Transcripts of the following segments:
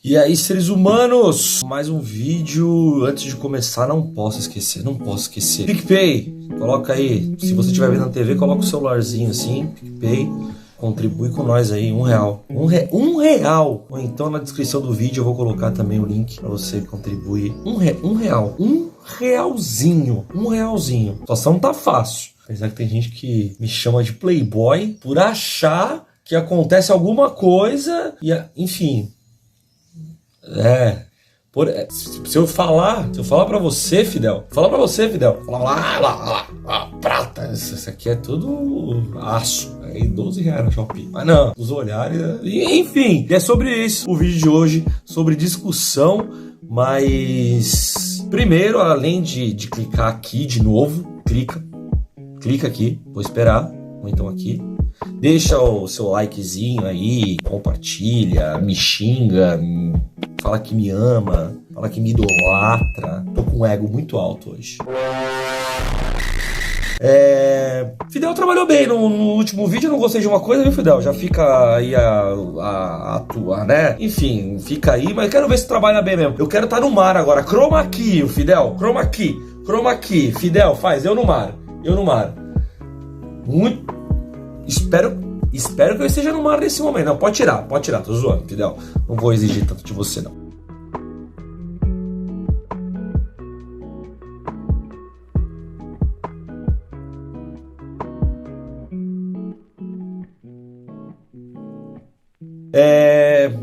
E aí, seres humanos, mais um vídeo. Antes de começar, não posso esquecer. PicPay, coloca aí, se você estiver vendo na TV, coloca o celularzinho assim, PicPay, contribui com nós aí, R$1. R$1. Ou então na descrição do vídeo eu vou colocar também o link para você contribuir. R$1. R$1. A situação não tá fácil. Apesar que tem gente que me chama de playboy por achar que acontece alguma coisa e, enfim... Se eu falar pra você, Fidel, prata, isso aqui é tudo aço, aí R$12 no Shopee. Mas não, os olhares, enfim, é sobre isso o vídeo de hoje, sobre discussão. Mas primeiro, além de clicar aqui de novo, clica aqui, vou esperar, ou então aqui. Deixa o seu likezinho aí, compartilha, me xinga, fala que me ama, fala que me idolatra. Tô com um ego muito alto hoje. Fidel trabalhou bem no último vídeo. Eu não gostei de uma coisa, viu, Fidel? Já fica aí a atuar, né? Enfim, fica aí, mas eu quero ver se trabalha bem mesmo. Eu quero estar no mar agora. Chroma key, Fidel. Chroma key. Fidel, faz. Eu no mar. Muito... Espero que eu esteja no mar nesse momento. Não, pode tirar, tô zoando, Fidel. Não vou exigir tanto de você, não.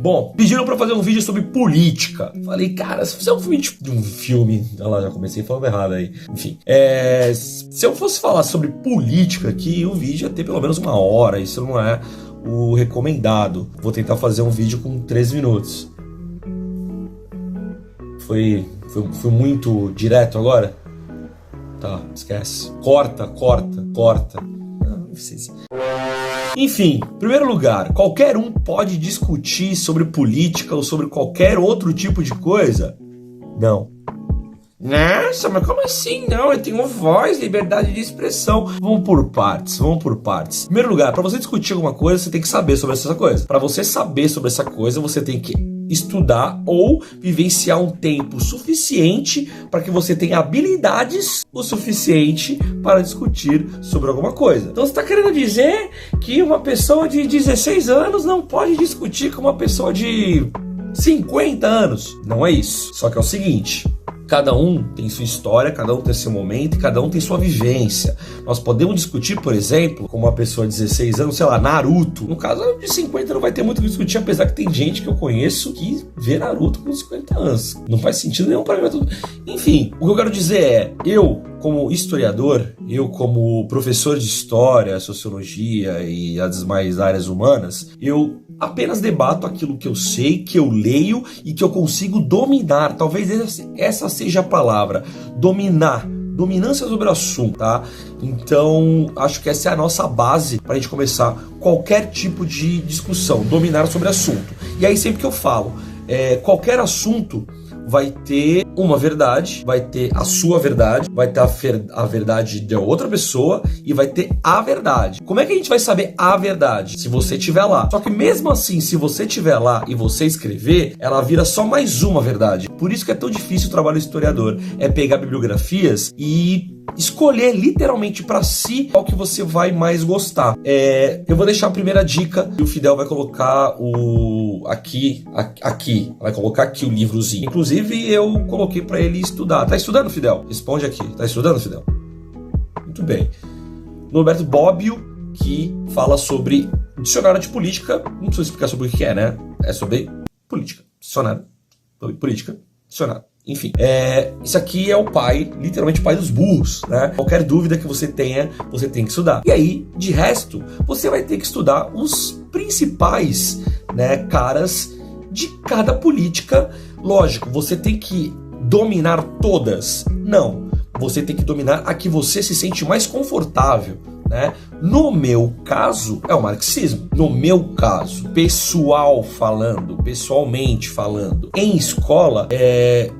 Bom, pediram pra fazer um vídeo sobre política. Falei, cara, se fizer um vídeo de um filme... Olha lá, já comecei falando errado aí. Enfim, se eu fosse falar sobre política aqui, o vídeo ia ter pelo menos 1 hora. Isso não é o recomendado. Vou tentar fazer um vídeo com 13 minutos. Foi muito direto agora? Tá, esquece. Corta. Não precisa. Enfim, em primeiro lugar, qualquer um pode discutir sobre política ou sobre qualquer outro tipo de coisa? Não. Nossa, mas como assim? Não, eu tenho voz, liberdade de expressão. Vamos por partes. Em primeiro lugar, para você discutir alguma coisa, você tem que saber sobre essa coisa. Para você saber sobre essa coisa, você tem que estudar ou vivenciar um tempo suficiente para que você tenha habilidades o suficiente para discutir sobre alguma coisa. Então você está querendo dizer que uma pessoa de 16 anos não pode discutir com uma pessoa de 50 anos? Não é isso. Só que é o seguinte... Cada um tem sua história, cada um tem seu momento e cada um tem sua vivência. Nós podemos discutir, por exemplo, com uma pessoa de 16 anos, sei lá, Naruto. No caso, de 50 não vai ter muito o que discutir, apesar que tem gente que eu conheço que vê Naruto com 50 anos. Não faz sentido nenhum para mim. Enfim, o que eu quero dizer é, eu como historiador, eu como professor de história, sociologia e as demais áreas humanas, eu apenas debato aquilo que eu sei, que eu leio e que eu consigo dominar. Talvez essa seja a palavra, dominar. Dominância sobre o assunto, tá? Então, acho que essa é a nossa base para a gente começar qualquer tipo de discussão, dominar sobre assunto. E aí, sempre que eu falo, qualquer assunto vai ter uma verdade, vai ter a sua verdade, vai ter a verdade de outra pessoa e vai ter a verdade. Como é que a gente vai saber a verdade? Se você estiver lá. Só que mesmo assim, se você estiver lá e você escrever, ela vira só mais uma verdade. Por isso que é tão difícil o trabalho do historiador. É pegar bibliografias e escolher literalmente para si qual que você vai mais gostar. Eu vou deixar a primeira dica e o Fidel vai colocar aqui, vai colocar aqui o livrozinho. Inclusive eu coloquei para ele estudar. Tá estudando, Fidel? Responde aqui. Tá estudando, Fidel? Muito bem. Norberto Bobbio, que fala sobre dicionário de política. Não preciso explicar sobre o que é, né? É sobre política. Dicionário. Sobre política. Dicionário. Enfim, isso aqui é o pai, literalmente o pai dos burros, né? Qualquer dúvida que você tenha, você tem que estudar. E aí, de resto, você vai ter que estudar os principais, né, caras de cada política. Lógico, você tem que dominar todas? Não. Você tem que dominar a que você se sente mais confortável, né? No meu caso, é o marxismo. No meu caso, pessoalmente falando, em escola,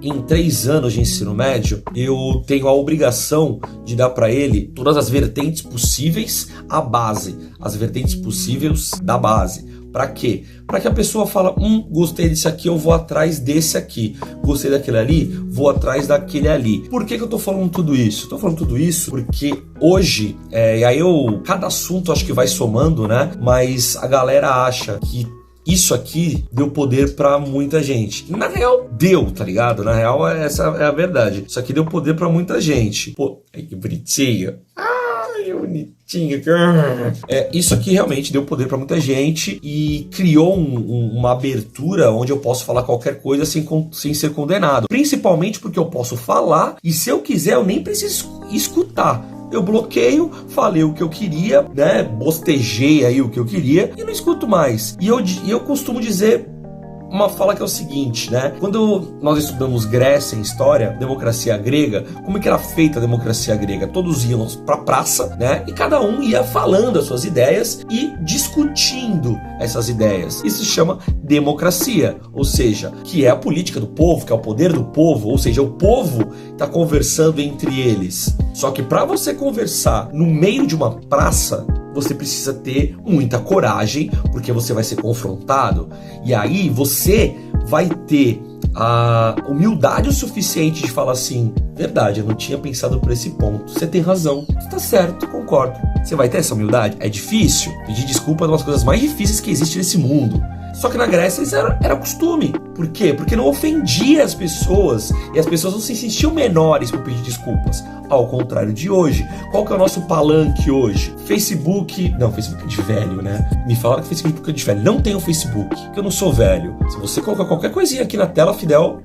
em 3 anos de ensino médio, eu tenho a obrigação de dar para ele todas as vertentes possíveis, a base, as vertentes possíveis da base, Pra quê? Pra que a pessoa fala, gostei desse aqui, eu vou atrás desse aqui. Gostei daquele ali, vou atrás daquele ali. Por que eu tô falando tudo isso? Tô falando tudo isso porque hoje, e aí cada assunto acho que vai somando, né? Mas a galera acha que isso aqui deu poder pra muita gente. Na real, deu, tá ligado? Na real, essa é a verdade. Isso aqui deu poder pra muita gente. Pô, que bonitinho. Que bonitinho. Isso aqui realmente deu poder pra muita gente e criou uma abertura onde eu posso falar qualquer coisa sem ser condenado. Principalmente porque eu posso falar e se eu quiser eu nem preciso escutar. Eu bloqueio, falei o que eu queria, né? Bostejei aí o que eu queria e não escuto mais. E eu costumo dizer uma fala que é o seguinte, né? Quando nós estudamos Grécia em história, democracia grega, como é que era feita a democracia grega? Todos iam pra praça, né? E cada um ia falando as suas ideias e discutindo essas ideias. Isso se chama democracia, ou seja, que é a política do povo, que é o poder do povo, ou seja, o povo está conversando entre eles. Só que para você conversar no meio de uma praça, você precisa ter muita coragem, porque você vai ser confrontado. E aí você vai ter a humildade o suficiente de falar assim, verdade, eu não tinha pensado por esse ponto. Você tem razão. Você tá certo, concordo. Você vai ter essa humildade? É difícil. Pedir desculpa é uma das coisas mais difíceis que existe nesse mundo. Só que na Grécia isso era costume. Por quê? Porque não ofendia as pessoas e as pessoas não se sentiam menores por pedir desculpas. Ao contrário de hoje. Qual que é o nosso palanque hoje? Facebook... Não, Facebook é de velho, né? Me falaram que Facebook é de velho. Não tenho Facebook, porque eu não sou velho. Se você colocar qualquer coisinha aqui na tela, Fidel...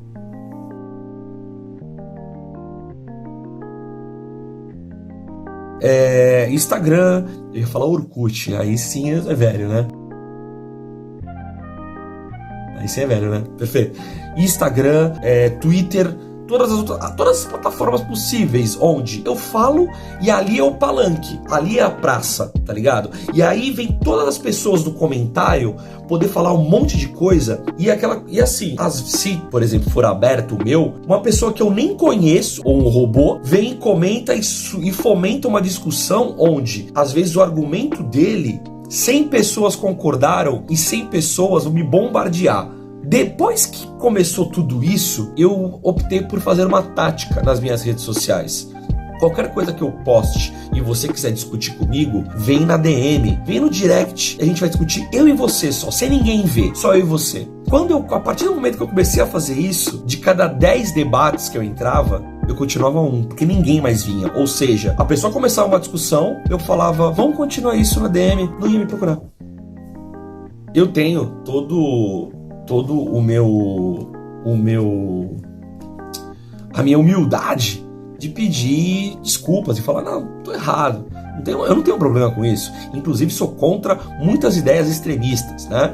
Instagram... Eu ia falar Orkut. Aí sim é velho, né? Aí sim é velho, né? Perfeito. Instagram, Twitter... Todas as plataformas possíveis onde eu falo e ali é o palanque, ali é a praça, tá ligado? E aí vem todas as pessoas do comentário poder falar um monte de coisa e assim, se, por exemplo, for aberto o meu, uma pessoa que eu nem conheço, ou um robô, vem e comenta e fomenta uma discussão onde, às vezes, o argumento dele, 100 pessoas concordaram e 100 pessoas vão me bombardear. Depois que começou tudo isso, eu optei por fazer uma tática nas minhas redes sociais. Qualquer coisa que eu poste e você quiser discutir comigo, vem na DM, vem no direct. A gente vai discutir eu e você só, sem ninguém ver, só eu e você. A partir do momento que eu comecei a fazer isso, de cada 10 debates que eu entrava, eu continuava porque ninguém mais vinha. Ou seja, a pessoa começava uma discussão, eu falava, vamos continuar isso na DM, não ia me procurar. Eu tenho a minha humildade de pedir desculpas e falar, não, tô errado, eu não tenho problema com isso, inclusive sou contra muitas ideias extremistas, né?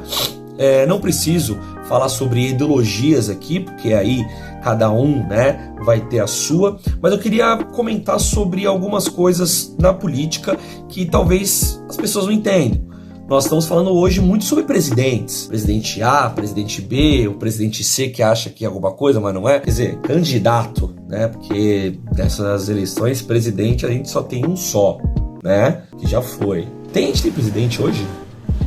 Não preciso falar sobre ideologias aqui, porque aí cada um, né, vai ter a sua, mas eu queria comentar sobre algumas coisas na política que talvez as pessoas não entendam. Nós estamos falando hoje muito sobre presidentes. Presidente A, presidente B, o presidente C que acha que é alguma coisa, mas não é. Quer dizer, candidato, né? Porque nessas eleições, presidente a gente só tem um só, né? Que já foi. A gente tem presidente hoje?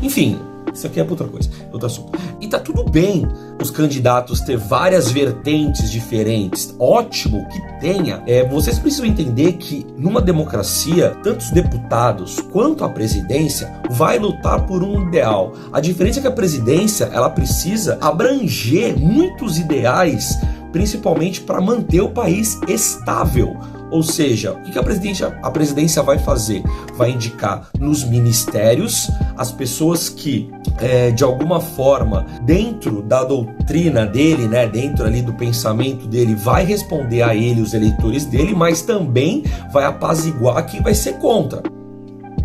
Enfim, isso aqui é outra coisa, outro assunto. E tá tudo bem os candidatos ter várias vertentes diferentes. Ótimo que tenha. Vocês precisam entender que numa democracia, tanto os deputados quanto a presidência vai lutar por um ideal. A diferença é que a presidência ela precisa abranger muitos ideais, principalmente para manter o país estável. Ou seja, o que a presidência vai fazer? Vai indicar nos ministérios as pessoas que, de alguma forma, dentro da doutrina dele, né, dentro ali do pensamento dele, vai responder a ele, os eleitores dele, mas também vai apaziguar quem vai ser contra.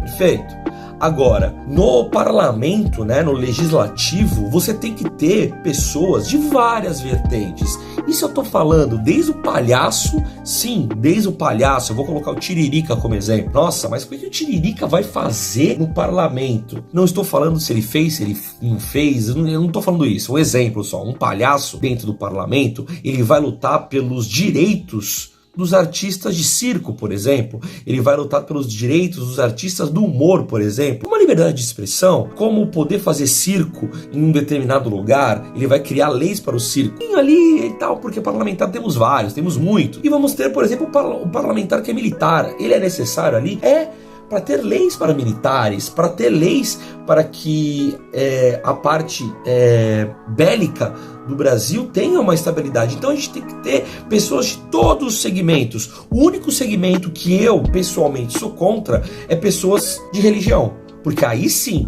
Perfeito? Agora, no parlamento, né, no legislativo, você tem que ter pessoas de várias vertentes. Isso eu tô falando desde o palhaço, sim, desde o palhaço. Eu vou colocar o Tiririca como exemplo. Nossa, mas o que o Tiririca vai fazer no parlamento? Não estou falando se ele fez, se ele não fez, eu não tô falando isso. Um exemplo só, um palhaço dentro do parlamento, ele vai lutar pelos direitos dos artistas de circo, por exemplo. Ele vai lutar pelos direitos dos artistas do humor, por exemplo. Uma liberdade de expressão, como poder fazer circo em um determinado lugar. Ele vai criar leis para o circo. E ali e tal, porque parlamentar temos vários, temos muito. E vamos ter, por exemplo, o parlamentar que é militar. Ele é necessário ali? Para ter leis para militares, para ter leis para que a parte bélica do Brasil tenha uma estabilidade. Então a gente tem que ter pessoas de todos os segmentos. O único segmento que eu, pessoalmente, sou contra é pessoas de religião. Porque aí sim,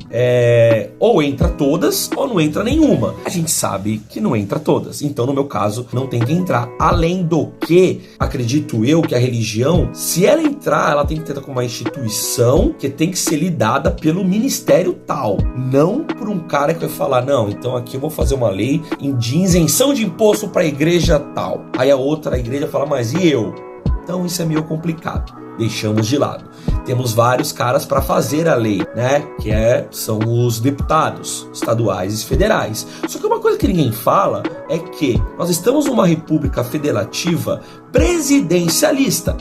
ou entra todas ou não entra nenhuma. A gente sabe que não entra todas. Então, no meu caso, não tem que entrar. Além do que, acredito eu que a religião, se ela entrar, ela tem que ter como uma instituição que tem que ser lidada pelo ministério tal. Não por um cara que vai falar, não, então aqui eu vou fazer uma lei de isenção de imposto para a igreja tal. Aí a outra igreja fala, mas e eu? Então isso é meio complicado. Deixamos de lado. Temos vários caras para fazer a lei, né? Que são os deputados estaduais e federais. Só que uma coisa que ninguém fala é que nós estamos numa república federativa presidencialista,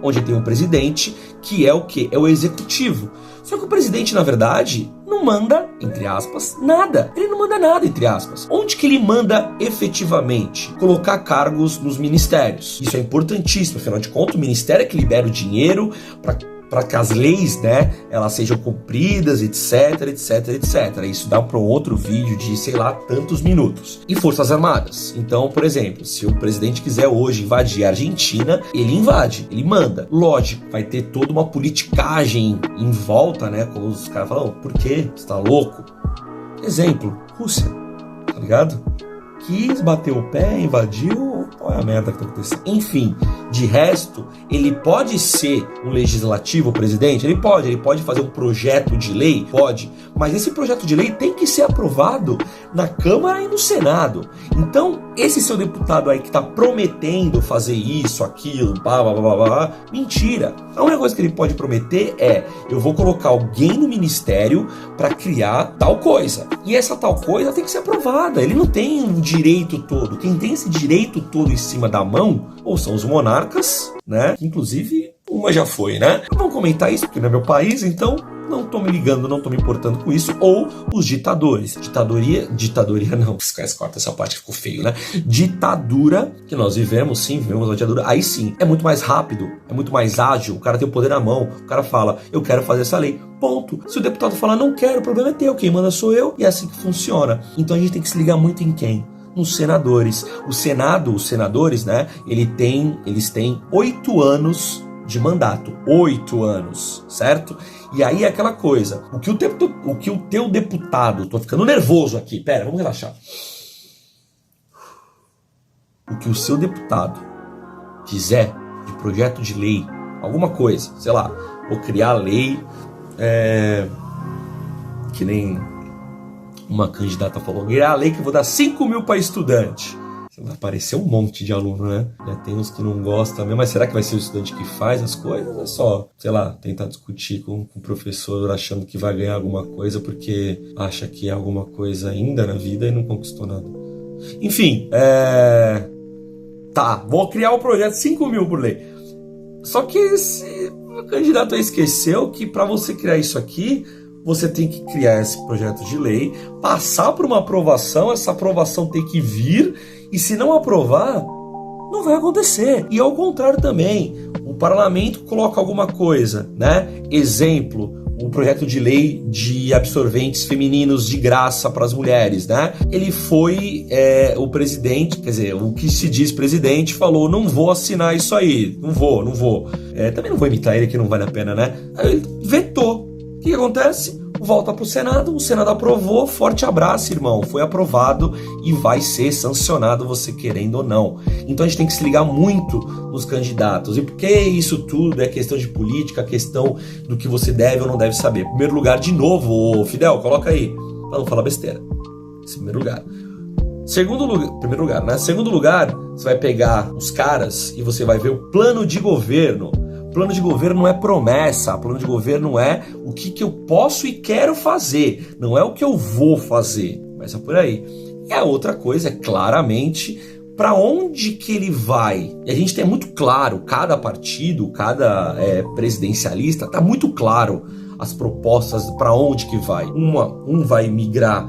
onde tem um presidente que é o quê? É o executivo. Só que o presidente, na verdade, não manda, entre aspas, nada. Ele não manda nada, entre aspas. Onde que ele manda efetivamente? Colocar cargos nos ministérios. Isso é importantíssimo, afinal de contas, o ministério é que libera o dinheiro para que as leis, né, elas sejam cumpridas, etc, etc, etc. Isso dá para um outro vídeo de, sei lá, tantos minutos. E Forças Armadas. Então, por exemplo, se o presidente quiser hoje invadir a Argentina, ele invade, ele manda. Lógico, vai ter toda uma politicagem em volta, né, como os caras falam, por quê? Você tá louco? Exemplo, Rússia, tá ligado? Quis bater o pé, invadiu, qual é a merda que tá acontecendo? Enfim, de resto, ele pode ser um legislativo, o presidente? Ele pode fazer um projeto de lei? Pode, mas esse projeto de lei tem que ser aprovado na Câmara e no Senado. Então, esse seu deputado aí que tá prometendo fazer isso, aquilo, blá, blá, blá, blá, mentira. A única coisa que ele pode prometer eu vou colocar alguém no ministério para criar tal coisa. E essa tal coisa tem que ser aprovada. Ele não tem o direito todo. Quem tem esse direito todo em cima da mão, ou são os monarcas, né? Inclusive, uma já foi, né? Não vou comentar isso porque não é meu país, então não tô me ligando, não tô me importando com isso. Ou os ditadores. Ditadoria não. Esquece, corta essa parte que ficou feio, né? Ditadura, que nós vivemos, sim, vivemos uma ditadura. Aí sim, é muito mais rápido, é muito mais ágil. O cara tem o poder na mão. O cara fala, eu quero fazer essa lei. Ponto. Se o deputado falar, não quero, o problema é teu. Quem manda sou eu. E é assim que funciona. Então a gente tem que se ligar muito em quem? Nos senadores. O Senado, os senadores, né? Eles têm 8 anos de mandato. 8 anos, certo? E aí é aquela coisa. O que o teu deputado... Tô ficando nervoso aqui. Pera, vamos relaxar. O que o seu deputado quiser de projeto de lei, alguma coisa, sei lá, vou criar lei, que nem uma candidata falou, criar a lei que eu vou dar 5 mil para estudante. Vai aparecer um monte de aluno, né? Já tem uns que não gostam mesmo, mas será que vai ser o estudante que faz as coisas? É só, sei lá, tentar discutir com o professor achando que vai ganhar alguma coisa porque acha que é alguma coisa ainda na vida e não conquistou nada. Enfim, tá, vou criar um projeto 5 mil por lei. Só que o candidato aí esqueceu que para você criar isso aqui, você tem que criar esse projeto de lei, passar por uma aprovação, essa aprovação tem que vir, e se não aprovar, não vai acontecer. E ao contrário também, o parlamento coloca alguma coisa, né? Exemplo, o projeto de lei de absorventes femininos de graça para as mulheres, né? Ele foi, o presidente, quer dizer, o que se diz presidente, falou, não vou assinar isso aí, não vou. Também não vou imitar ele, que não vale a pena, né? Aí ele vetou. O que acontece? Volta para o Senado aprovou, forte abraço, irmão, foi aprovado e vai ser sancionado, você querendo ou não. Então a gente tem que se ligar muito nos candidatos. E por que isso tudo é questão de política, questão do que você deve ou não deve saber? Primeiro lugar, de novo, Fidel, coloca aí, para não falar besteira. Esse primeiro lugar. Primeiro lugar, né? Segundo lugar, você vai pegar os caras e você vai ver o plano de governo. Plano de governo não é promessa, plano de governo é o que eu posso e quero fazer, não é o que eu vou fazer, mas é por aí. E a outra coisa é claramente para onde que ele vai? E a gente tem muito claro, cada partido, cada presidencialista, tá muito claro as propostas para onde que vai. Um vai migrar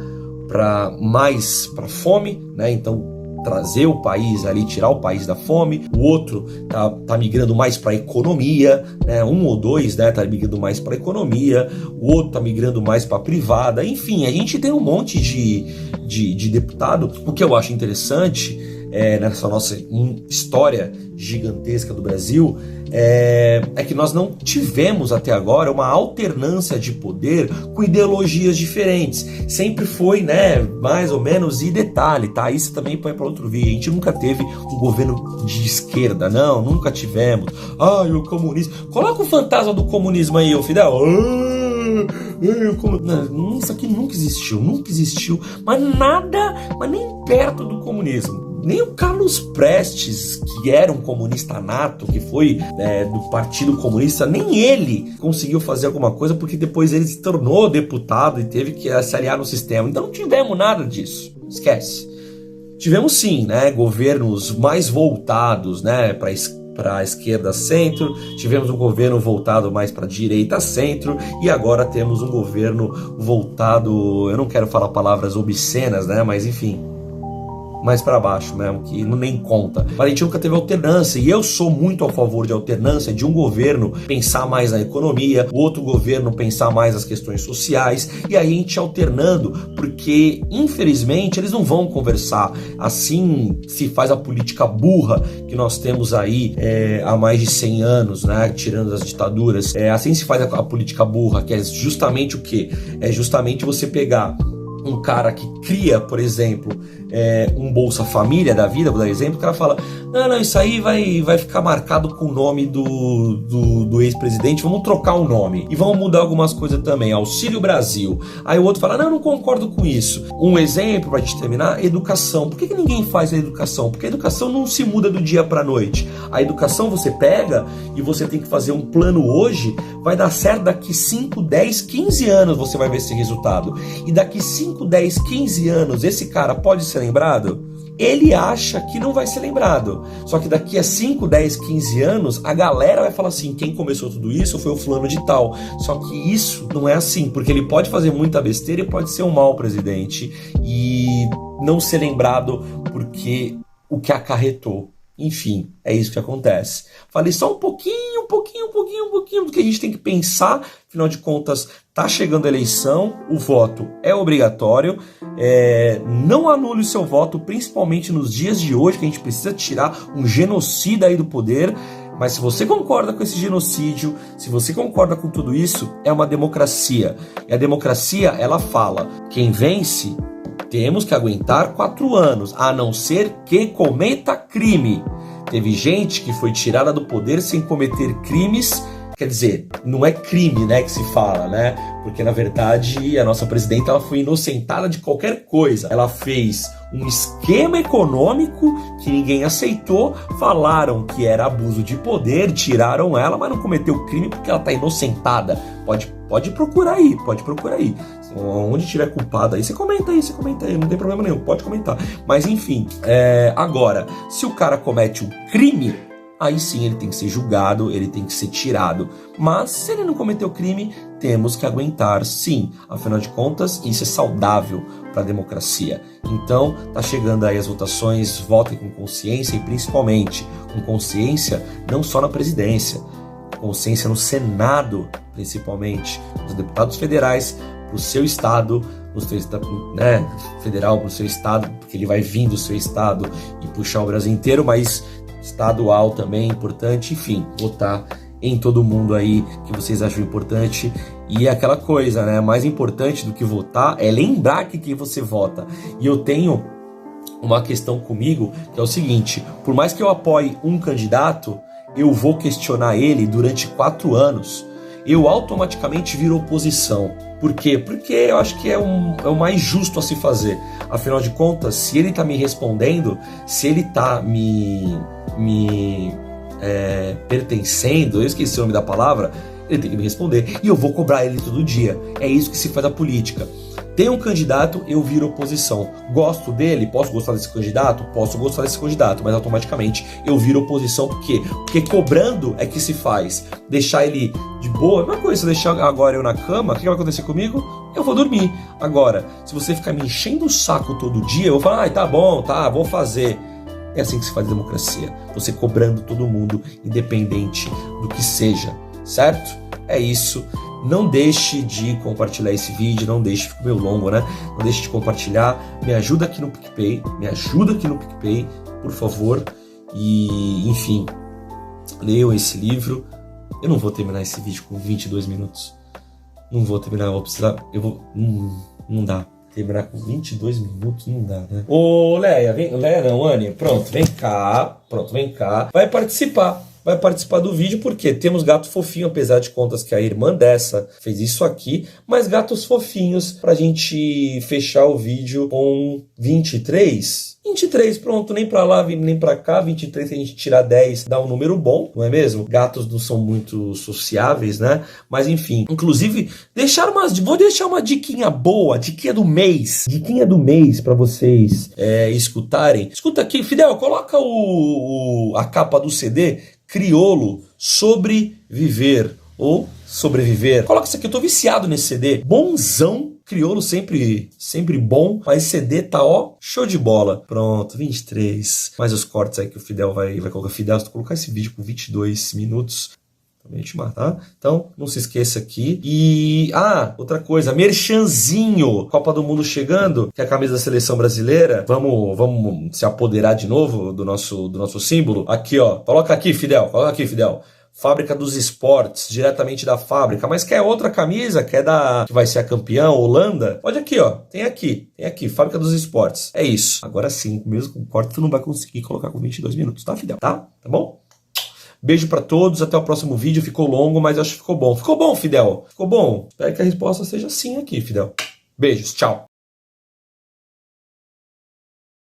mais para fome, né? Então trazer o país ali, tirar o país da fome. O outro tá migrando mais para a economia, né? Um ou dois, né, tá migrando mais para a economia. O outro tá migrando mais para a privada. Enfim, a gente tem um monte de deputado. O que eu acho interessante nessa nossa história gigantesca do Brasil é que nós não tivemos até agora uma alternância de poder com ideologias diferentes. Sempre foi, né, mais ou menos, e detalhe, tá? Isso também põe para outro vídeo. A gente nunca teve um governo de esquerda, não, nunca tivemos. Ai, o comunismo. Coloca o fantasma do comunismo aí, ô Fidel. Não, isso aqui nunca existiu, mas nada, mas nem perto do comunismo. Nem o Carlos Prestes, que era um comunista nato, que foi do Partido Comunista, nem ele conseguiu fazer alguma coisa, porque depois ele se tornou deputado e teve que se aliar no sistema. Então não tivemos nada disso, esquece. Tivemos sim, né, governos mais voltados, né, para a esquerda centro, tivemos um governo voltado mais para a direita centro, e agora temos um governo voltado, eu não quero falar palavras obscenas, né, mas enfim, mais para baixo mesmo, que nem conta. Mas a gente nunca teve alternância, e eu sou muito a favor de alternância, de um governo pensar mais na economia, o outro governo pensar mais nas questões sociais, e aí a gente alternando, porque infelizmente eles não vão conversar. Assim se faz a política burra que nós temos aí há mais de 100 anos, né, tirando as ditaduras. Assim se faz a política burra, que é justamente o quê? É justamente você pegar um cara que cria, por exemplo, um Bolsa Família da vida, vou dar exemplo, o cara fala, não, isso aí vai ficar marcado com o nome do ex-presidente, vamos trocar o nome e vamos mudar algumas coisas também, Auxílio Brasil. Aí o outro fala, não concordo com isso. Um exemplo pra gente terminar, educação. Por que ninguém faz a educação? Porque a educação não se muda do dia pra noite. A educação você pega e você tem que fazer um plano hoje, vai dar certo daqui 5, 10, 15 anos você vai ver esse resultado. E daqui 5, 10, 15 anos esse cara pode ser lembrado? Ele acha que não vai ser lembrado. Só que daqui a 5, 10, 15 anos, a galera vai falar assim, quem começou tudo isso foi o fulano de tal. Só que isso não é assim, porque ele pode fazer muita besteira e pode ser um mau presidente e não ser lembrado porque o que acarretou. Enfim, é isso que acontece. Falei só um pouquinho do que a gente tem que pensar. Afinal de contas, tá chegando a eleição, o voto é obrigatório. Não anule o seu voto, principalmente nos dias de hoje, que a gente precisa tirar um genocida aí do poder. Mas se você concorda com esse genocídio, se você concorda com tudo isso, é uma democracia. E a democracia, ela fala, quem vence, temos que aguentar 4 anos, a não ser que cometa crime. Teve gente que foi tirada do poder sem cometer crimes. Quer dizer, não é crime, né, que se fala, né? Porque, na verdade, a nossa presidenta ela foi inocentada de qualquer coisa. Ela fez um esquema econômico que ninguém aceitou, falaram que era abuso de poder, tiraram ela, mas não cometeu crime porque ela está inocentada. Pode procurar aí. Onde tiver culpado aí, você comenta aí, não tem problema nenhum, pode comentar. Mas, enfim, agora, se o cara comete um crime, aí sim ele tem que ser julgado, ele tem que ser tirado. Mas se ele não cometeu crime, temos que aguentar sim. Afinal de contas, isso é saudável para a democracia. Então, tá chegando aí as votações, votem com consciência e principalmente com consciência não só na presidência, consciência no Senado, principalmente, os deputados federais, para o seu estado, né, federal para o seu estado, porque ele vai vir do seu estado e puxar o Brasil inteiro, mas estadual também é importante, enfim, votar em todo mundo aí que vocês acham importante. E é aquela coisa, né, mais importante do que votar é lembrar que quem você vota. E eu tenho uma questão comigo, que é o seguinte, por mais que eu apoie um candidato, eu vou questionar ele durante 4 anos, eu automaticamente viro oposição. Por quê? Porque eu acho que é o mais justo a se fazer. Afinal de contas, se ele tá me respondendo, se ele tá me pertencendo, eu esqueci o nome da palavra, ele tem que me responder. E eu vou cobrar ele todo dia. É isso que se faz a política. Tem um candidato, eu viro oposição. Gosto dele? Posso gostar desse candidato? Posso gostar desse candidato, mas automaticamente eu viro oposição. Por quê? Porque cobrando é que se faz. Deixar ele de boa, não é coisa. Se eu deixar agora eu na cama, o que vai acontecer comigo? Eu vou dormir. Agora, se você ficar me enchendo o saco todo dia, eu vou falar, tá bom, tá, vou fazer. É assim que se faz a democracia. Você cobrando todo mundo, independente do que seja, certo? É isso. Não deixe de compartilhar esse vídeo, não deixe, ficou meio longo, né? Não deixe de compartilhar, me ajuda aqui no PicPay, por favor. E, enfim, leiam esse livro. Eu não vou terminar esse vídeo com 22 minutos. Não vou terminar, eu vou precisar, não dá. Terminar com 22 minutos não dá, né? Ô, Leia, Leia não, Anny, pronto, vem cá. Vai participar do vídeo, porque temos gato fofinho, apesar de contas que a irmã dessa fez isso aqui, mas gatos fofinhos pra gente fechar o vídeo com 23, pronto, nem pra lá, nem pra cá, 23, se a gente tirar 10, dá um número bom, não é mesmo? Gatos não são muito sociáveis, né? Mas enfim, inclusive, vou deixar uma diquinha boa, diquinha do mês pra vocês escutarem. Escuta aqui, Fidel, coloca a capa do CD, Criolo, Sobreviver ou Sobreviver. Coloca isso aqui, eu tô viciado nesse CD. Bonzão, Criolo sempre bom, mas CD tá, ó, show de bola. Pronto, 23. Mais os cortes aí que o Fidel vai colocar. Fidel, se tu colocar esse vídeo com 22 minutos, também te matar. Então, não se esqueça aqui. E, outra coisa, merchanzinho. Copa do Mundo chegando, que é a camisa da seleção brasileira. Vamos se apoderar de novo do nosso símbolo. Aqui, ó. Coloca aqui, Fidel. Fábrica dos Esportes, diretamente da fábrica. Mas quer outra camisa? Que vai ser a campeã, Holanda? Pode aqui, ó. Tem aqui. Fábrica dos Esportes. É isso. Agora sim, mesmo com corte, tu não vai conseguir colocar com 22 minutos, tá, Fidel? Tá bom? Beijo pra todos, até o próximo vídeo. Ficou longo, mas acho que ficou bom. Ficou bom, Fidel? Ficou bom? Espero que a resposta seja sim aqui, Fidel. Beijos, tchau.